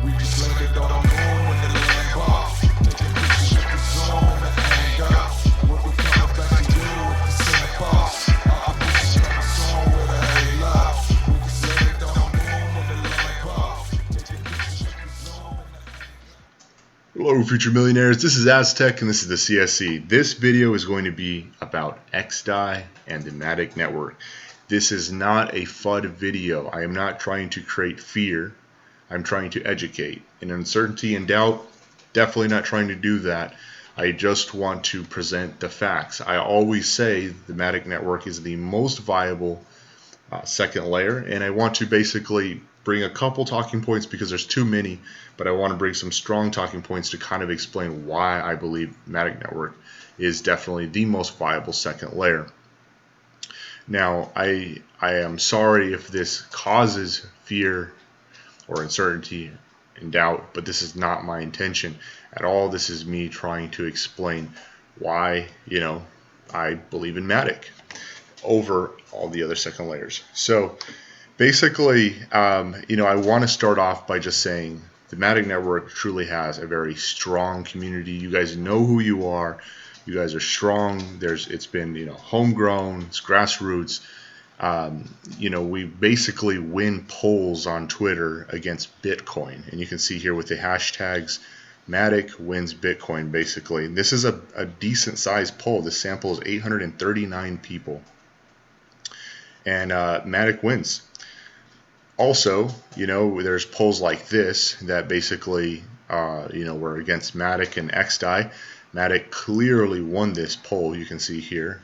We just landed on the moon with the land box. Taking pictures with the zoom and the anger. We're coming back to you with the sandbox. Opposition coming soon with a halo. We just landed on the moon with the land box. Taking pictures with the zoom and the anger. Hello, future millionaires. This is Aztec, and this is the CSC. This video is going to be about Xdai and the Matic network. This is not a FUD video. I am not trying to create fear. I'm trying to educate. In uncertainty and doubt, definitely not trying to do that. I just want to present the facts. I always say the Matic network is the most viable second layer, and I want to basically bring a couple talking points because there's too many, but I want to bring some strong talking points to kind of explain why I believe Matic network is definitely the most viable second layer. Now, I am sorry if this causes fear or uncertainty and doubt, but this is not my intention at all. This is me trying to explain why, I believe in Matic over all the other second layers. So basically, I want to start off by just saying the Matic network truly has a very strong community. You guys know who you are. You guys are strong. It's been, homegrown. It's grassroots. We basically win polls on Twitter against Bitcoin, and you can see here with the hashtags, Matic wins Bitcoin, basically. And this is a decent sized poll. The sample is 839 people, and Matic wins. Also, there's polls like this that basically, were against Matic and Xdai. Matic clearly won this poll. You can see here,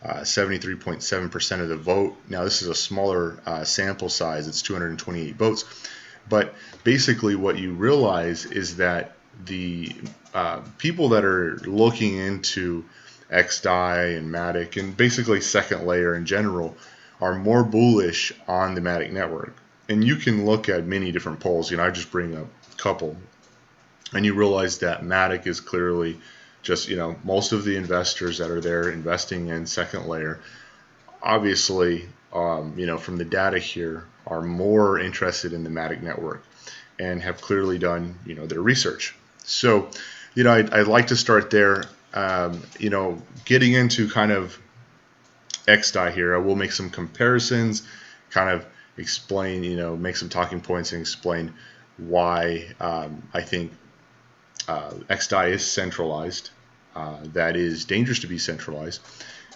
73.7% of the vote. Now, this is a smaller sample size. It's 228 votes. But basically, what you realize is that the people that are looking into Xdai and Matic, and basically second layer in general, are more bullish on the Matic network. And you can look at many different polls. I just bring up a couple. And you realize that Matic is clearly just, most of the investors that are there investing in second layer, obviously, from the data here, are more interested in the Matic network and have clearly done, their research. So, I'd like to start there, getting into kind of Xdai here. I will make some comparisons, kind of explain, make some talking points and explain why I think Xdai is centralized. That is dangerous to be centralized.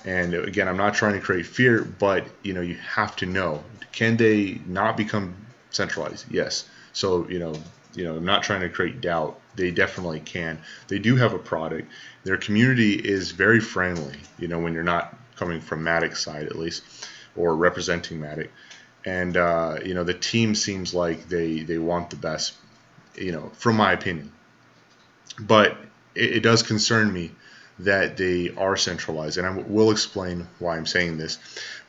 And again, I'm not trying to create fear, but you have to know, can they not become centralized? Yes. So I'm not trying to create doubt. They definitely can. They do have a product. Their community is very friendly. When you're not coming from Matic side at least, or representing Matic, and the team seems like they want the best. From my opinion. But it does concern me that they are centralized, and I will explain why I'm saying this.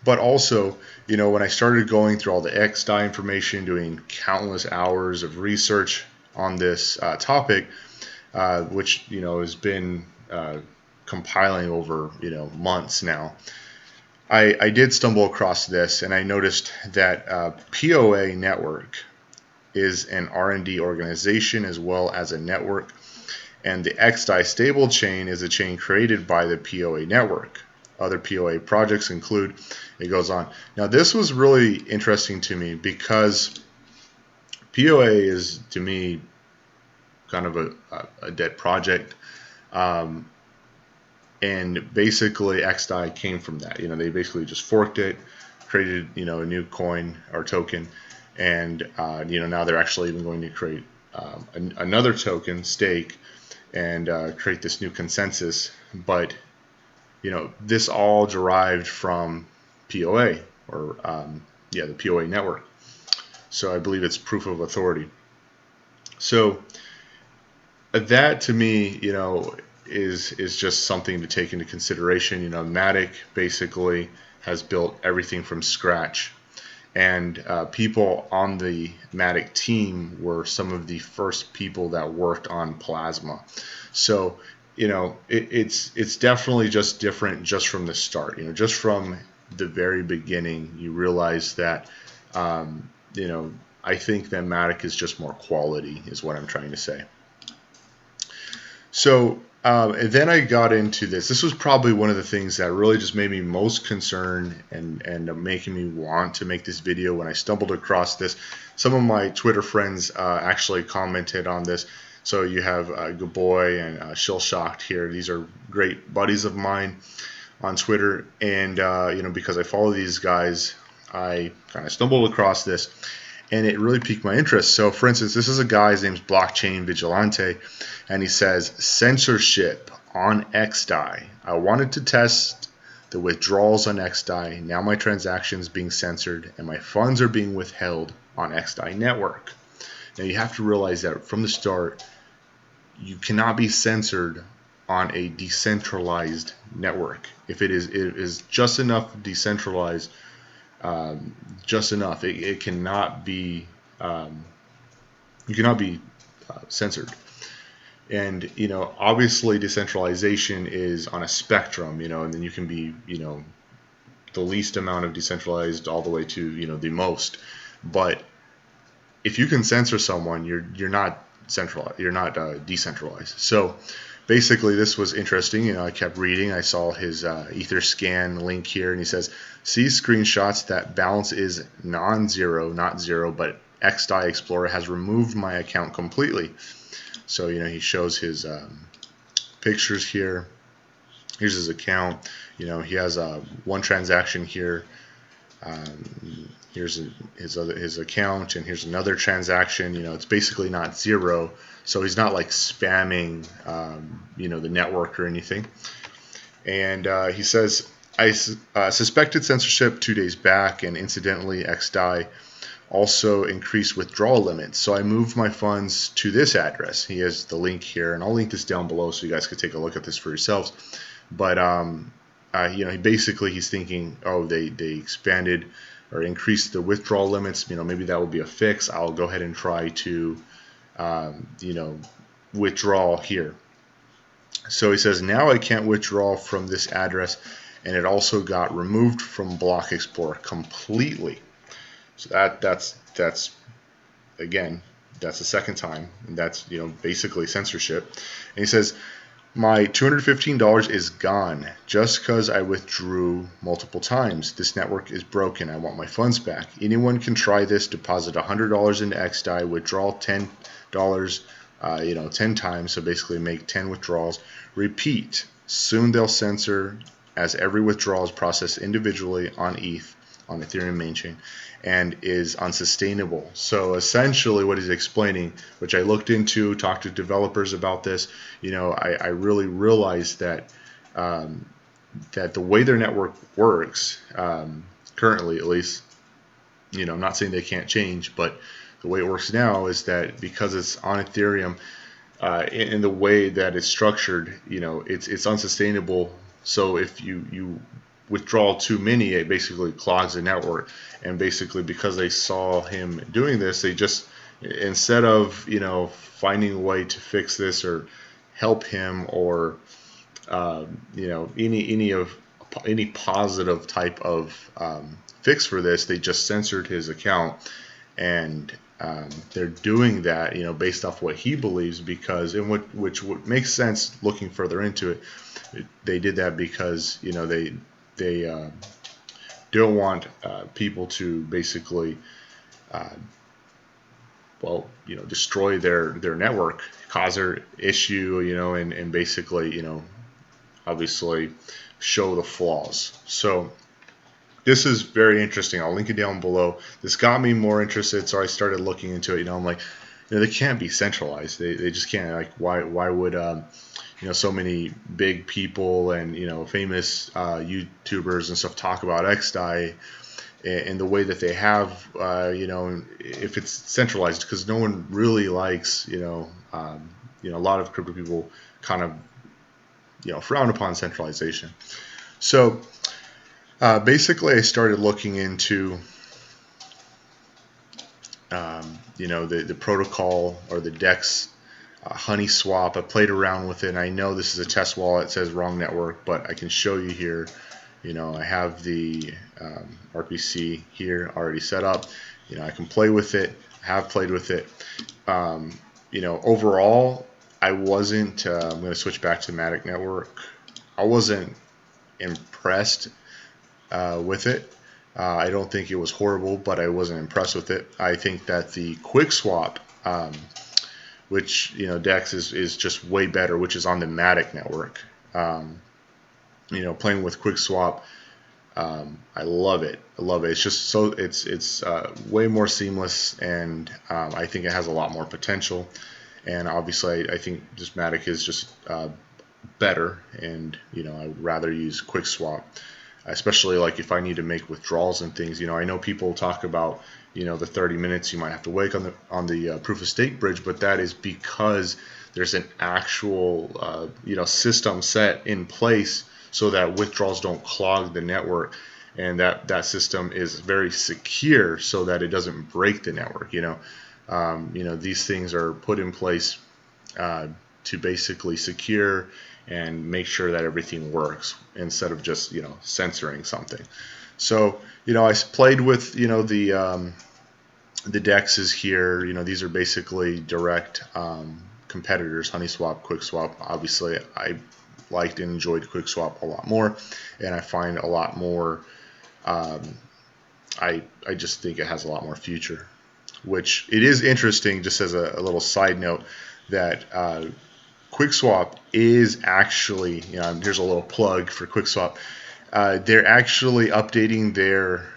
But also, when I started going through all the Xdai information, doing countless hours of research on this topic, which has been compiling over months now, I did stumble across this, and I noticed that POA Network is an R&D organization as well as a network. And the Xdai stable chain is a chain created by the POA network. Other POA projects include, it goes on. Now, this was really interesting to me because POA is, to me, kind of a dead project. And basically, Xdai came from that. They basically just forked it, created, a new coin or token. And, now they're actually even going to create another token, stake, and create this new consensus. But this all derived from POA, or the POA network. So I believe it's proof of authority. So that to me, is just something to take into consideration. Matic basically has built everything from scratch. And people on the Matic team were some of the first people that worked on Plasma. So, it's definitely just different just from the start. Just from the very beginning, you realize that, I think that Matic is just more quality, is what I'm trying to say. So and then I got into this. This was probably one of the things that really just made me most concerned and making me want to make this video when I stumbled across this. Some of my Twitter friends actually commented on this. So you have Good Boy and Shill Shocked here. These are great buddies of mine on Twitter, and because I follow these guys, I kind of stumbled across this, and it really piqued my interest. So, for instance, this is a guy, his name's Blockchain Vigilante, and he says, censorship on Xdai. I wanted to test the withdrawals on Xdai. Now my transactions being censored, and my funds are being withheld on Xdai network. Now you have to realize that from the start, you cannot be censored on a decentralized network. If it is just enough decentralized, just enough, it cannot be you cannot be censored. And obviously decentralization is on a spectrum, and then you can be the least amount of decentralized all the way to the most. But if you can censor someone, you're not centralized, you're not decentralized. So basically this was interesting. I kept reading. I saw his Etherscan link here, and he says, see screenshots that balance is non-zero, not zero, but Xdai Explorer has removed my account completely. So he shows his pictures here. Here's his account. He has one transaction here. Here's his account, and here's another transaction. It's basically not zero, so he's not like spamming the network or anything. And he says, I suspected censorship 2 days back, and incidentally Xdai also increased withdrawal limits, so I moved my funds to this address. He has the link here, and I'll link this down below so you guys can take a look at this for yourselves. But he's thinking, oh, they expanded or increased the withdrawal limits. Maybe that will be a fix. I'll go ahead and try to withdraw here. So he says, now I can't withdraw from this address, and it also got removed from Block Explorer completely. So that's again, that's the second time, and that's basically censorship. And he says, my $215 is gone just because I withdrew multiple times. This network is broken. I want my funds back. Anyone can try this. Deposit $100 into Xdai, withdraw $10, 10 times. So basically make 10 withdrawals. Repeat. Soon they'll censor as every withdrawal is processed individually on ETH, on Ethereum main chain, and is unsustainable. So essentially what he's explaining, which I looked into, talked to developers about this, I really realized that that the way their network works, currently at least, I'm not saying they can't change, but the way it works now is that because it's on Ethereum, in the way that it's structured, it's unsustainable. So if you withdraw too many, it basically clogs the network. And basically because they saw him doing this, they just, instead of finding a way to fix this or help him or any positive type of fix for this, they just censored his account. And they're doing that based off what he believes, because which makes sense looking further into it. They did that because they don't want people to basically destroy their network, cause their issue, and basically obviously show the flaws. So this is very interesting. I'll link it down below. This got me more interested, so I started looking into it. I'm like, they can't be centralized. They just can't. Like, why would so many big people and famous YouTubers and stuff talk about Xdai in the way that they have, if it's centralized, because no one really likes, a lot of crypto people kind of, frown upon centralization. So basically I started looking into, the protocol or the DEX Honey Swap. I played around with it, and I know this is a test wallet. It says wrong network, but I can show you here. I have the RPC here already set up. I can play with it. have played with it. Overall, I wasn't. I'm going to switch back to Matic Network. I wasn't impressed with it. I don't think it was horrible, but I wasn't impressed with it. I think that the quick swap, which Dex is just way better, which is on the Matic network. Playing with quick swap, I love it. I love it. It's just it's way more seamless, and I think it has a lot more potential. And obviously, I think just Matic is just better, and I would rather use quick swap, especially like if I need to make withdrawals and things. I know people talk about the 30 minutes you might have to wait on the proof of stake bridge, but that is because there's an actual system set in place so that withdrawals don't clog the network, and that system is very secure so that it doesn't break the network. These things are put in place to basically secure and make sure that everything works instead of just censoring something. So I played with the dexes here. These are basically direct competitors: HoneySwap, QuickSwap. Obviously, I liked and enjoyed QuickSwap a lot more, and I find a lot more. I just think it has a lot more future. Which it is interesting, just as a little side note, that QuickSwap is actually, here's a little plug for QuickSwap. They're actually updating their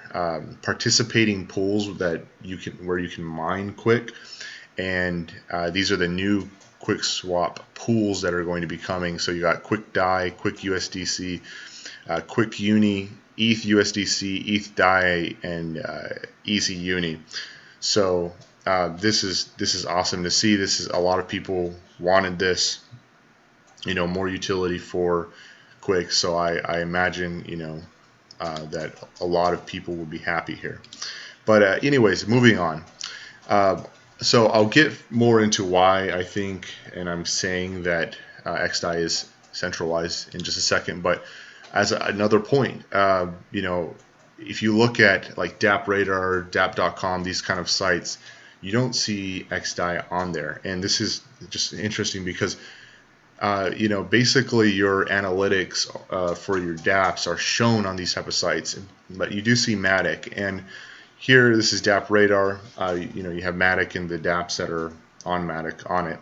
participating pools where you can mine quick, and these are the new QuickSwap pools that are going to be coming. So you got Xdai, Quick USDC, Quick Uni, ETH USDC, ETH DAI, and Easy Uni. So this is awesome to see. This is a lot of people wanted this, more utility for Quick. So I imagine that a lot of people will be happy here. But anyways, moving on. So I'll get more into why I think, and I'm saying that Xdai is centralized in just a second. But as another point, if you look at like DApp Radar, DApp.com, these kind of sites, you don't see Xdai on there. And this is just interesting because, basically your analytics for your dApps are shown on these type of sites, but you do see Matic. And here, this is DApp Radar. You have Matic and the dApps that are on Matic on it.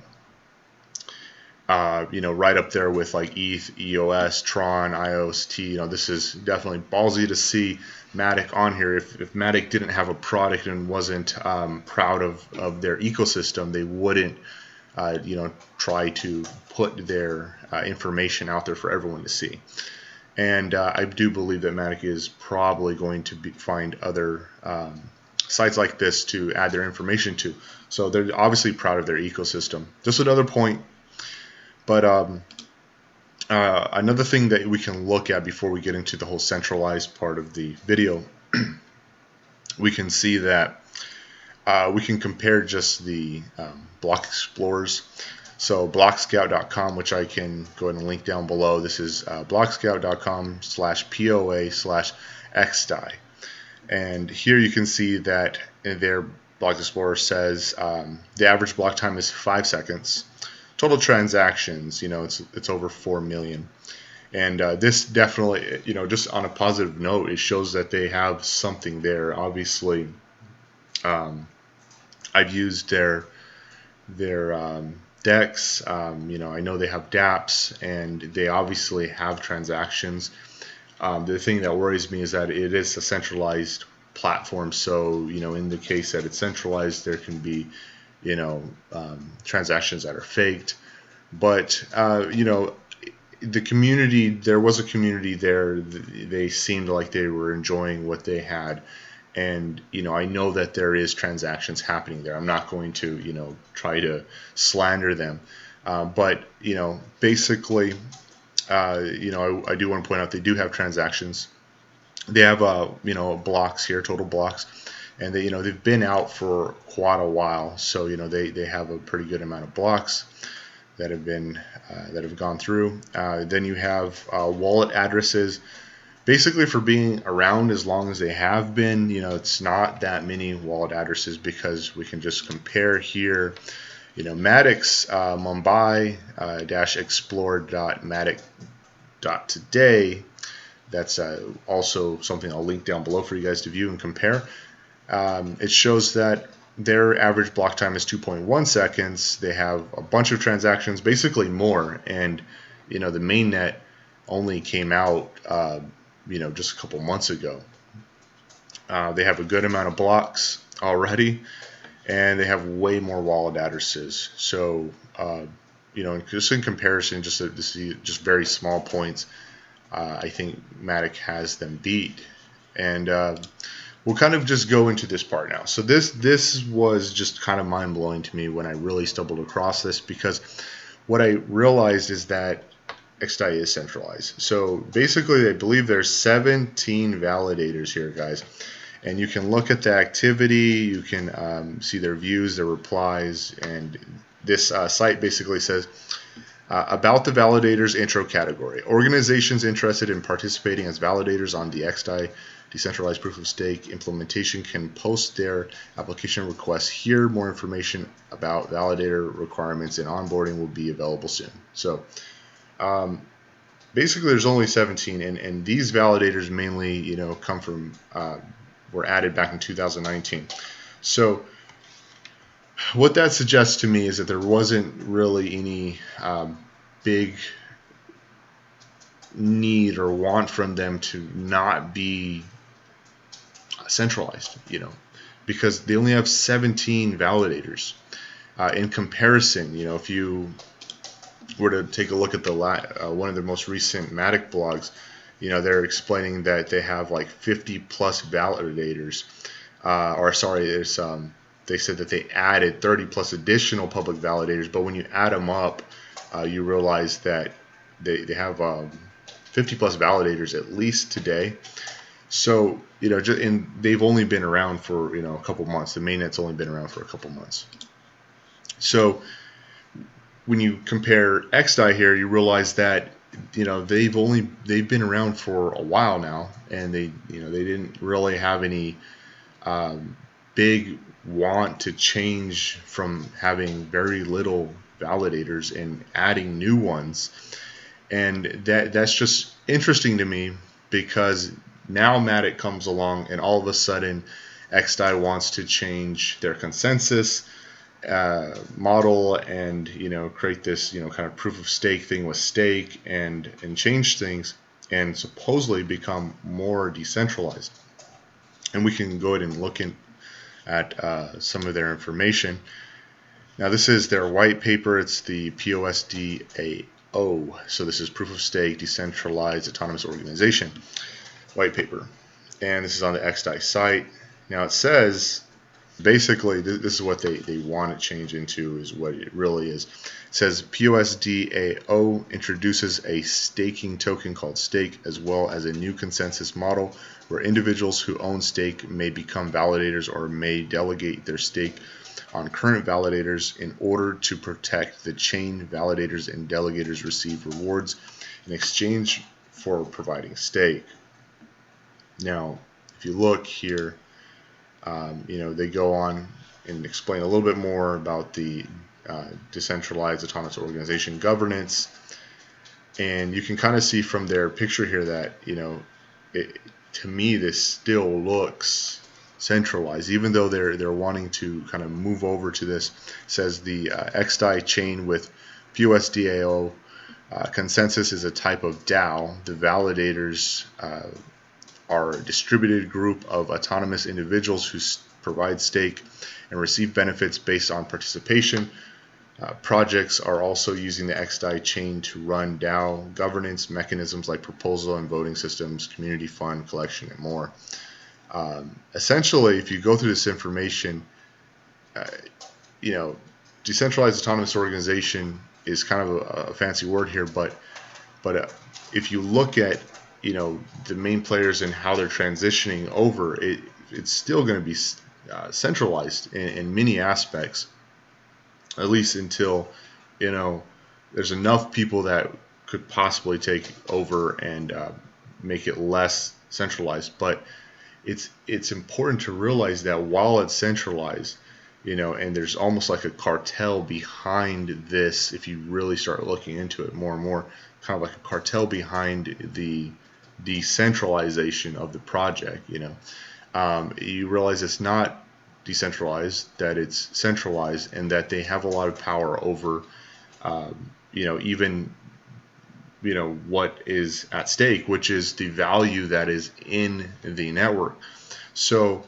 Right up there with like ETH, EOS, Tron, IOS, T. This is definitely ballsy to see Matic on here. If Matic didn't have a product and wasn't proud of their ecosystem, they wouldn't try to put their information out there for everyone to see. And I do believe that Matic is probably going to find other sites like this to add their information to. So they're obviously proud of their ecosystem. Just another point. But another thing that we can look at before we get into the whole centralized part of the video, we can see that we can compare just the block explorers. So blockscout.com, which I can go ahead and link down below. This is blockscout.com/POA/Xdai. And here you can see that their block explorer says the average block time is 5 seconds. Total transactions, it's over 4 million. And this definitely, just on a positive note, it shows that they have something there. Obviously, I've used their DEX. I know they have dApps, and they obviously have transactions. The thing that worries me is that it is a centralized platform. So, in the case that it's centralized, there can be transactions that are faked. But the community, there was a community there. They seemed like they were enjoying what they had, and I know that there is transactions happening there. I'm not going to try to slander them, but basically, I do want to point out they do have transactions. They have blocks here, total blocks. And they've been out for quite a while, so they have a pretty good amount of blocks that have gone through. Then you have wallet addresses, basically for being around as long as they have been, it's not that many wallet addresses, because we can just compare here. Matic's Mumbai explore.matic.today. That's also something I'll link down below for you guys to view and compare. It shows that their average block time is 2.1 seconds. They have a bunch of transactions, basically more, and the mainnet only came out just a couple months ago. They have a good amount of blocks already, and they have way more wallet addresses. So just in comparison, just to see just very small points, I think Matic has them beat. And we'll kind of just go into this part now. So this was just kind of mind-blowing to me when I really stumbled across this, because what I realized is that Xdai is centralized. So basically, I believe there's 17 validators here, guys. And you can look at the activity, you can see their views, their replies, and this site basically says, about the validators intro category. Organizations interested in participating as validators on the Xdai decentralized proof of stake implementation can post their application requests here. More information about validator requirements and onboarding will be available soon. So basically there's only 17, and these validators mainly come from were added back in 2019. So what that suggests to me is that there wasn't really any big need or want from them to not be centralized, because they only have 17 validators. In comparison, if you were to take a look at the one of the most recent Matic blogs, they're explaining that they have like 50 plus validators, they said that they added 30 plus additional public validators, but when you add them up, you realize that they have 50 plus validators at least today. So and they've only been around for a couple months. The mainnet's only been around for a couple months. So when you compare Xdai here, you realize that they've been around for a while now, and they didn't really have any big want to change from having very little validators and adding new ones. And that's just interesting to me, because now Matic comes along and all of a sudden Xdai wants to change their consensus model and create this kind of proof of stake thing with stake and change things and supposedly become more decentralized. And we can go ahead and look at some of their information. Now this is their white paper. It's the POSDAO. So this is Proof of Stake Decentralized Autonomous Organization white paper, and this is on the Xdai site. Now it says basically this is what they want to change into, is what it really is. It says POSDAO introduces a staking token called Stake, as well as a new consensus model where individuals who own stake may become validators or may delegate their stake on current validators. In order to protect the chain, validators and delegators receive rewards in exchange for providing stake. Now, if you look here, they go on and explain a little bit more about the decentralized autonomous organization governance, and you can kind of see from their picture here that to me this still looks centralized, even though they're wanting to kind of move over to this. It says the Xdai chain with POSDAO consensus is a type of DAO. The validators are a distributed group of autonomous individuals who provide stake and receive benefits based on participation. Projects are also using the Xdai chain to run DAO governance mechanisms like proposal and voting systems, community fund collection, and more. Essentially, if you go through this information, decentralized autonomous organization is kind of a fancy word here, but if you look at the main players and how they're transitioning over, it's still going to be centralized in many aspects, at least until there's enough people that could possibly take over and make it less centralized. But it's important to realize that while it's centralized, and there's almost like a cartel behind this. If you really start looking into it more and more, kind of like a cartel behind the decentralization of the project. You realize it's not decentralized, that it's centralized, and that they have a lot of power over, even what is at stake, which is the value that is in the network. So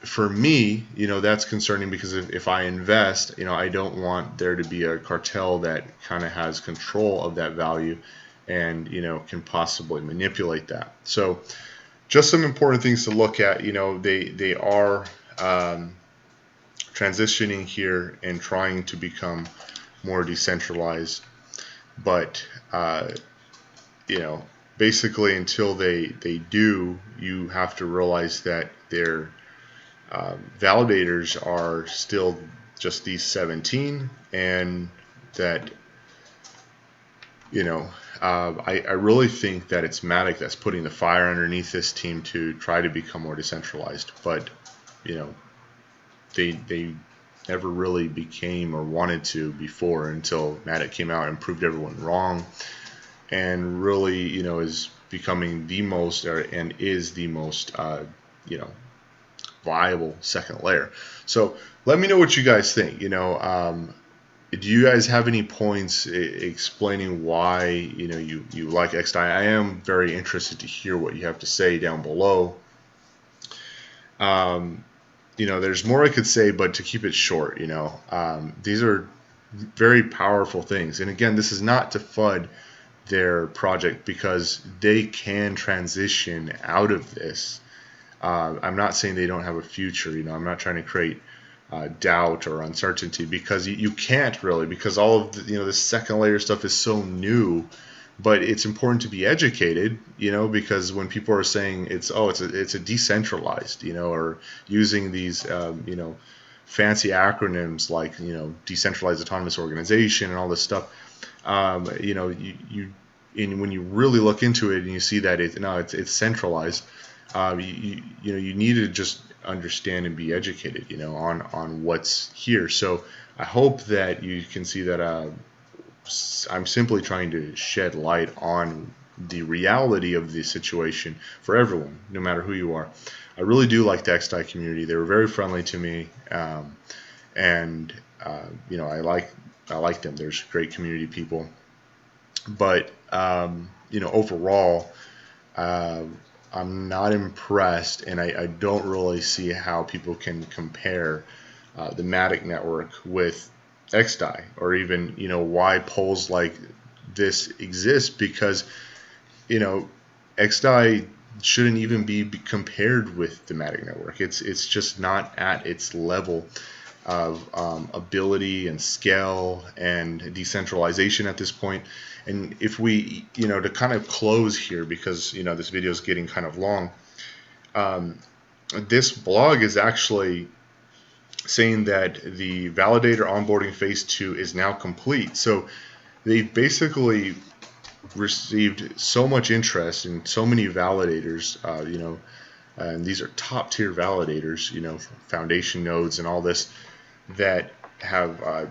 for me, that's concerning, because if I invest, I don't want there to be a cartel that kind of has control of that value and can possibly manipulate that. So just some important things to look at. They are transitioning here and trying to become more decentralized, but basically until they do, you have to realize that their validators are still just these 17, and that I really think that it's Matic that's putting the fire underneath this team to try to become more decentralized. But they never really became or wanted to before, until Matic came out and proved everyone wrong, and really is becoming the most, and is the most viable second layer. So let me know what you guys think. Do you guys have any points explaining why you like Xdai? I am very interested to hear what you have to say down below. There's more I could say, but to keep it short, these are very powerful things. And again, this is not to FUD their project, because they can transition out of this. I'm not saying they don't have a future. I'm not trying to create doubt or uncertainty, because you can't really, because all of the second layer stuff is so new. But it's important to be educated, because when people are saying it's a decentralized, or using these fancy acronyms like decentralized autonomous organization and all this stuff, when you really look into it and you see that it's centralized, you need to just understand and be educated, on what's here. So I hope that you can see that I'm simply trying to shed light on the reality of the situation for everyone, no matter who you are. I really do like the Xdai community. They were very friendly to me, and I like them. There's great community people, but overall, I'm not impressed, and I don't really see how people can compare the Matic network with Xdai, or even why polls like this exist, because Xdai shouldn't even be compared with the Matic network. It's just not at its level of ability and scale and decentralization at this point. And if we, to kind of close here, because this video is getting kind of long, this blog is actually saying that the validator onboarding phase 2 is now complete. So they've basically received so much interest and so many validators, and these are top tier validators, foundation nodes and all this, that have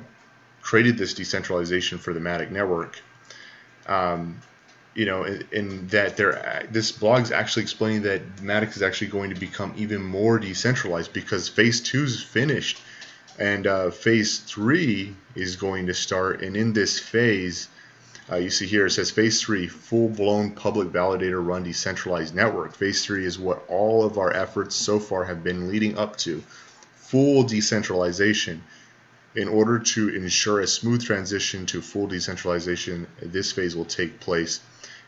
created this decentralization for the Matic network. In that this blog is actually explaining that Matic is actually going to become even more decentralized, because phase 2 is finished, and phase 3 is going to start. And in this phase, you see here it says phase 3, full-blown public validator run decentralized network. Phase 3 is what all of our efforts so far have been leading up to: full decentralization. In order to ensure a smooth transition to full decentralization, this phase will take place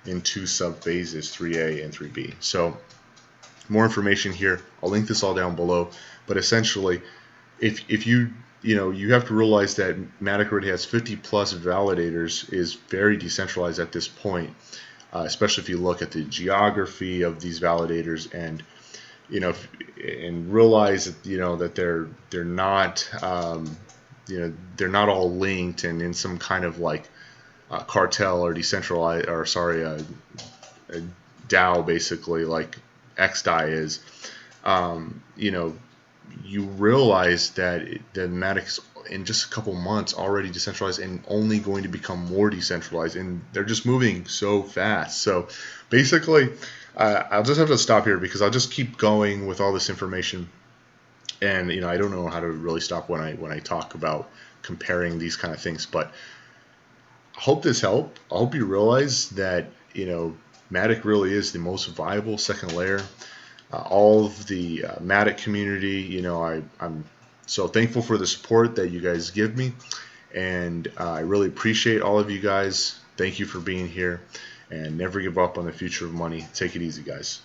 in 2 sub-phases, 3A and 3B. So more information here. I'll link this all down below. But essentially, if you have to realize that Matic already has 50 plus validators, is very decentralized at this point, especially if you look at the geography of these validators, and and realize that that they're not they're not all linked and in some kind of like cartel or decentralized, or DAO basically, like Xdai is, you know, you realize that the Matic's in just a couple months already decentralized and only going to become more decentralized, and they're just moving so fast. So basically, I'll just have to stop here because I'll just keep going with all this information, and I don't know how to really stop when I talk about comparing these kind of things. But I hope this helped. I hope you realize that Matic really is the most viable second layer. All of the Matic community, I'm so thankful for the support that you guys give me, and I really appreciate all of you guys. Thank you for being here, and never give up on the future of money. Take it easy, guys.